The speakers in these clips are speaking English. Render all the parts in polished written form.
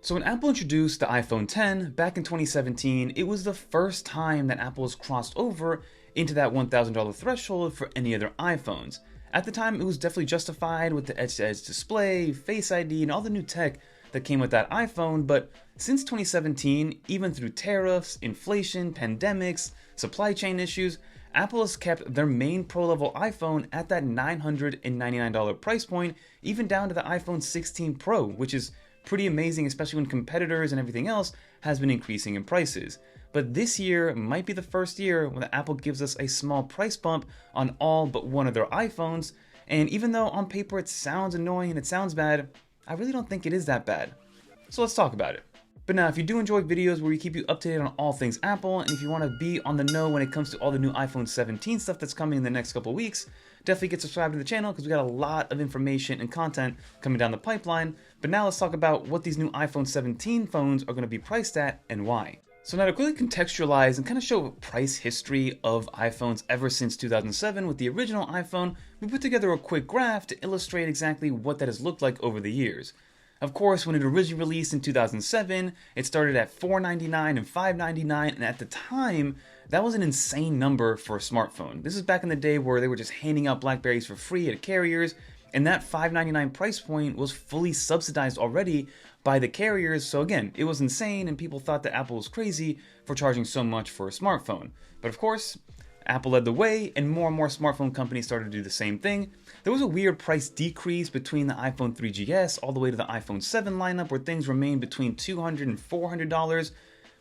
So when Apple introduced the iPhone X back in 2017, it was the first time that Apple has crossed over into that $1,000 threshold for any other iPhones. At the time, it was definitely justified with the edge-to-edge display, Face ID, and all the new tech that came with that iPhone, but since 2017, even through tariffs, inflation, pandemics, supply chain issues, Apple has kept their main pro-level iPhone at that $999 price point, even down to the iPhone 16 Pro, which is pretty amazing, especially when competitors and everything else has been increasing in prices. But this year might be the first year when Apple gives us a small price bump on all but one of their iPhones, and even though on paper it sounds annoying and it sounds bad, I really don't think it is that bad. So let's talk about it. But now, if you do enjoy videos where we keep you updated on all things Apple, and if you want to be on the know when it comes to all the new iPhone 17 stuff that's coming in the next couple weeks, definitely get subscribed to the channel because we got a lot of information and content coming down the pipeline. But now let's talk about what these new iPhone 17 phones are going to be priced at and why. So now to quickly contextualize and kind of show a price history of iPhones ever since 2007 with the original iPhone, we put together a quick graph to illustrate exactly what that has looked like over the years. Of course, when it originally released in 2007, it started at $499 and $599, and at the time, that was an insane number for a smartphone. This is back in the day where they were just handing out BlackBerries for free at carriers, and that $599 price point was fully subsidized already by the carriers, so again, it was insane and people thought that Apple was crazy for charging so much for a smartphone. But of course, Apple led the way, and more smartphone companies started to do the same thing. There was a weird price decrease between the iPhone 3GS all the way to the iPhone 7 lineup where things remained between $200 and $400,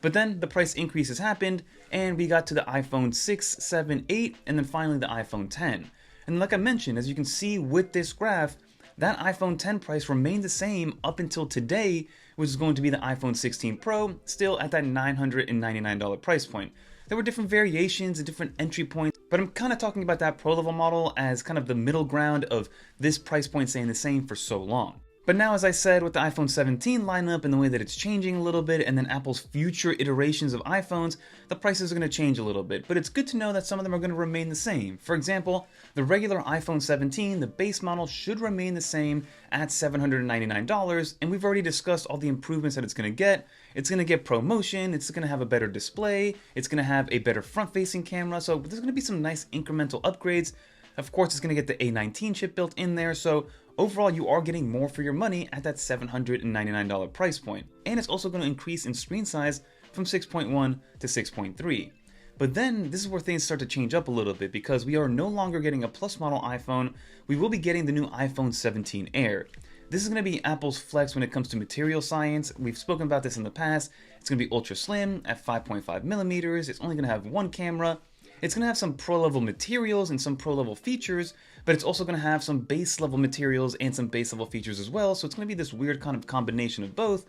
but then the price increases happened and we got to the iPhone 6, 7, 8, and then finally the iPhone 10. And like I mentioned, as you can see with this graph, that iPhone 10 price remained the same up until today, which is going to be the iPhone 16 Pro, still at that $999 price point. There were different variations and different entry points, but I'm kind of talking about that pro level model as kind of the middle ground of this price point staying the same for so long. But now, as I said, with the iPhone 17 lineup and the way that it's changing a little bit, and then Apple's future iterations of iPhones, the prices are going to change a little bit. But it's good to know that some of them are going to remain the same. For example, the regular iPhone 17, the base model, should remain the same at $799, and we've already discussed all the improvements that it's going to get. It's going to get ProMotion, it's going to have a better display, it's going to have a better front-facing camera, so there's going to be some nice incremental upgrades. Of course, it's going to get the A19 chip built in there, so overall you are getting more for your money at that $799 price point. And it's also going to increase in screen size from 6.1 to 6.3. But then this is where things start to change up a little bit because we are no longer getting a Plus model iPhone, we will be getting the new iPhone 17 Air. This is going to be Apple's flex when it comes to material science. We've spoken about this in the past. It's going to be ultra slim at 5.5 millimeters. It's only going to have one camera. It's going to have some pro-level materials and some pro-level features, but it's also going to have some base-level materials and some base-level features as well, so it's going to be this weird kind of combination of both.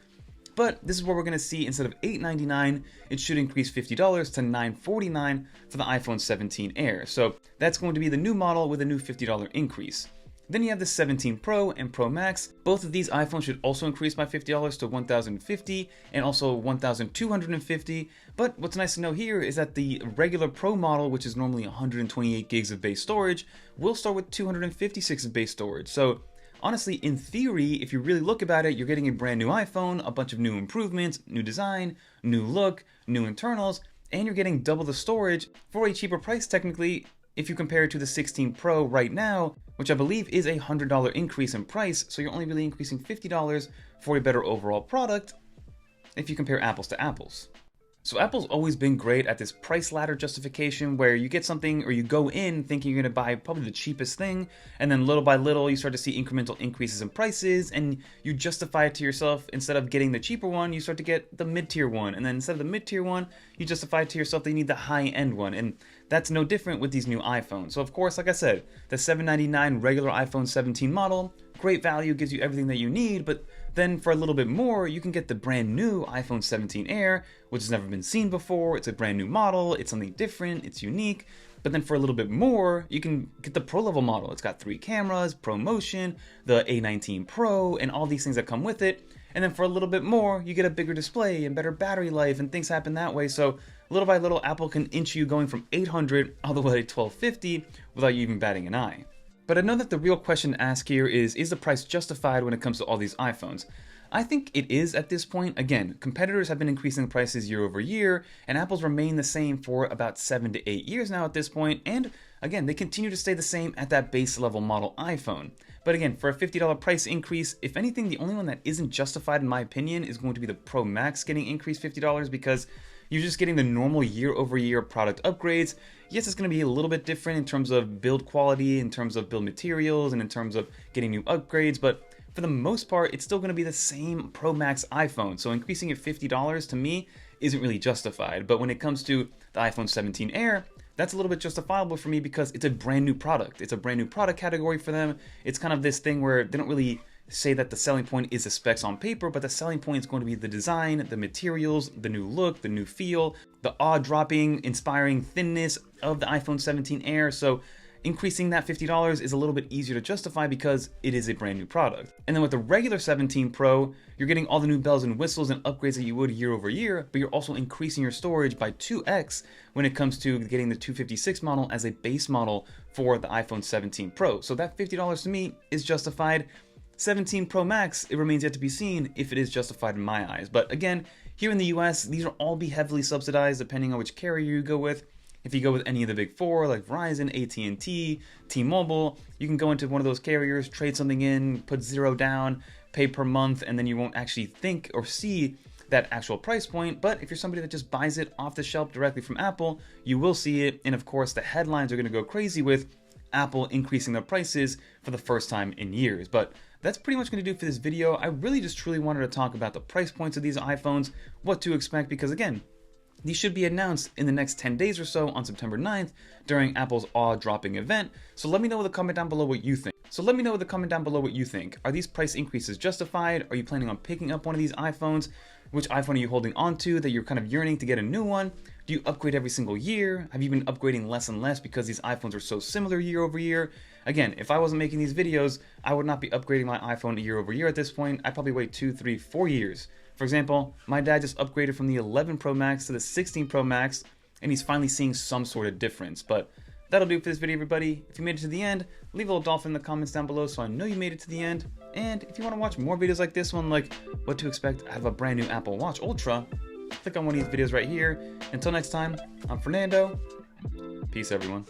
But this is what we're going to see. Instead of $899, it should increase $50 to $949 for the iPhone 17 Air. So that's going to be the new model with a new $50 increase. Then you have the 17 Pro and Pro Max. Both of these iPhones should also increase by $50 to $1,050 and also $1,250. But what's nice to know here is that the regular Pro model, which is normally 128 gigs of base storage, will start with 256 of base storage. So honestly, in theory, if you really look about it, you're getting a brand new iPhone, a bunch of new improvements, new design, new look, new internals, and you're getting double the storage for a cheaper price technically if you compare it to the 16 Pro right now, which I believe is a $100 increase in price, so you're only really increasing $50 for a better overall product if you compare apples to apples. So Apple's always been great at this price ladder justification where you get something or you go in thinking you're going to buy probably the cheapest thing, and then little by little you start to see incremental increases in prices and you justify it to yourself. Instead of getting the cheaper one, you start to get the mid-tier one, and then instead of the mid-tier one, you justify it to yourself that you need the high-end one, and that's no different with these new iPhones. So of course, like I said, the $799 regular iPhone 17 model, great value, gives you everything that you need, but then for a little bit more, you can get the brand new iPhone 17 Air, which has never been seen before. It's a brand new model, it's something different, it's unique. But then for a little bit more, you can get the Pro level model. It's got 3 cameras, ProMotion, the A19 Pro, and all these things that come with it. And then for a little bit more, you get a bigger display and better battery life, and things happen that way. So little by little, Apple can inch you going from $800 all the way to $1,250 without you even batting an eye. But I know that the real question to ask here is the price justified when it comes to all these iPhones? I think it is at this point. Again, competitors have been increasing prices year over year, and Apple's remained the same for about 7 to 8 years now at this point, and again, they continue to stay the same at that base level model iPhone. But again, for a $50 price increase, if anything, the only one that isn't justified in my opinion is going to be the Pro Max getting increased $50 because you're just getting the normal year-over-year product upgrades. Yes, it's going to be a little bit different in terms of build quality, in terms of build materials, and in terms of getting new upgrades, but for the most part, it's still going to be the same Pro Max iPhone. So increasing it $50 to me isn't really justified. But when it comes to the iPhone 17 Air, that's a little bit justifiable for me because it's a brand new product. It's a brand new product category for them. It's kind of this thing where they don't really say that the selling point is the specs on paper, but the selling point is going to be the design, the materials, the new look, the new feel, the awe-dropping, inspiring thinness of the iPhone 17 Air. So increasing that $50 is a little bit easier to justify because it is a brand new product. And then with the regular 17 Pro, you're getting all the new bells and whistles and upgrades that you would year over year, but you're also increasing your storage by 2x when it comes to getting the 256 model as a base model for the iPhone 17 Pro. So that $50 to me is justified. 17 Pro Max, it remains yet to be seen if it is justified in my eyes. But again, here in the US, these will all be heavily subsidized depending on which carrier you go with. If you go with any of the big four, like Verizon, AT&T, T-Mobile, you can go into one of those carriers, trade something in, put $0 down, pay per month, and then you won't actually think or see that actual price point. But if you're somebody that just buys it off the shelf directly from Apple, you will see it. And of course, the headlines are going to go crazy with Apple increasing their prices for the first time in years. But that's pretty much going to do for this video. I really just truly wanted to talk about the price points of these iPhones, what to expect, because again, these should be announced in the next 10 days or so on September 9th during Apple's awe-dropping event. So let me know in the comment down below what you think. Are these price increases justified? Are you planning on picking up one of these iPhones? Which iPhone are you holding on to that you're kind of yearning to get a new one? Do you upgrade every single year? Have you been upgrading less and less because these iPhones are so similar year over year? Again, if I wasn't making these videos, I would not be upgrading my iPhone year over year at this point. I'd probably wait 2, 3, 4 years. For example, my dad just upgraded from the 11 Pro Max to the 16 Pro Max, and he's finally seeing some sort of difference. But that'll do it for this video, everybody. If you made it to the end, leave a little dolphin in the comments down below so I know you made it to the end. And if you want to watch more videos like this one, like what to expect out of a brand new Apple Watch Ultra, click on one of these videos right here. Until next time, I'm Fernando. Peace, everyone.